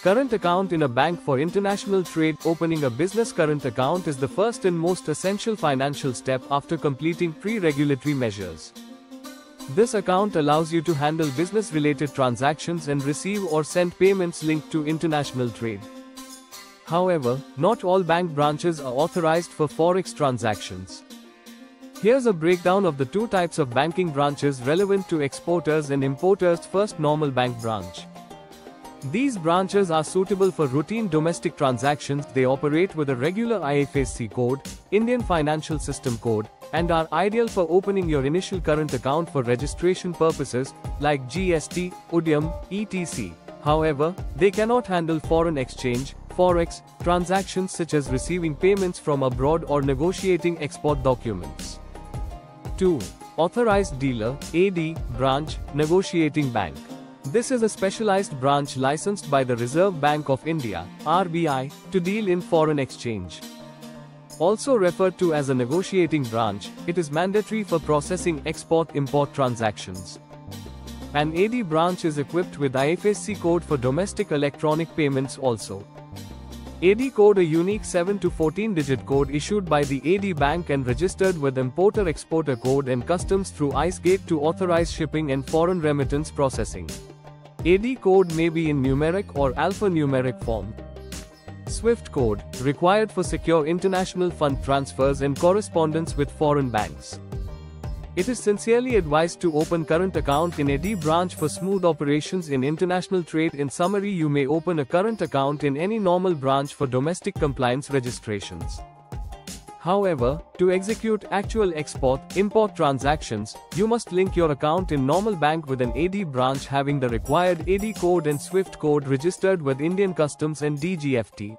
Current account in a bank for international trade. Opening a business current account is the first and most essential financial step after completing pre-regulatory measures. This account allows you to handle business-related transactions and receive or send payments linked to international trade. However, not all bank branches are authorized for forex transactions. Here's a breakdown of the two types of banking branches relevant to exporters and importers. First, normal bank branch. These branches are suitable for routine domestic transactions. They operate with a regular IFSC code, Indian Financial System code, and are ideal for opening your initial current account for registration purposes, like GST, Udyam, etc. However, they cannot handle foreign exchange, forex, transactions such as receiving payments from abroad or negotiating export documents. 2. Authorized Dealer, AD, Branch, Negotiating Bank. This is a specialized branch licensed by the Reserve Bank of India, RBI, to deal in foreign exchange. Also referred to as a negotiating branch, it is mandatory for processing export-import transactions. An AD branch is equipped with IFSC code for domestic electronic payments also. AD code, a unique 7 to 14-digit code issued by the AD bank and registered with Importer-Exporter code and customs through IceGate to authorize shipping and foreign remittance processing. AD code may be in numeric or alphanumeric form. SWIFT code, required for secure international fund transfers and correspondence with foreign banks. It is sincerely advised to open current account in AD branch for smooth operations in international trade. In summary, you may open a current account in any normal branch for domestic compliance registrations. However, to execute actual export-import transactions, you must link your account in normal bank with an AD branch having the required AD code and SWIFT code registered with Indian Customs and DGFT.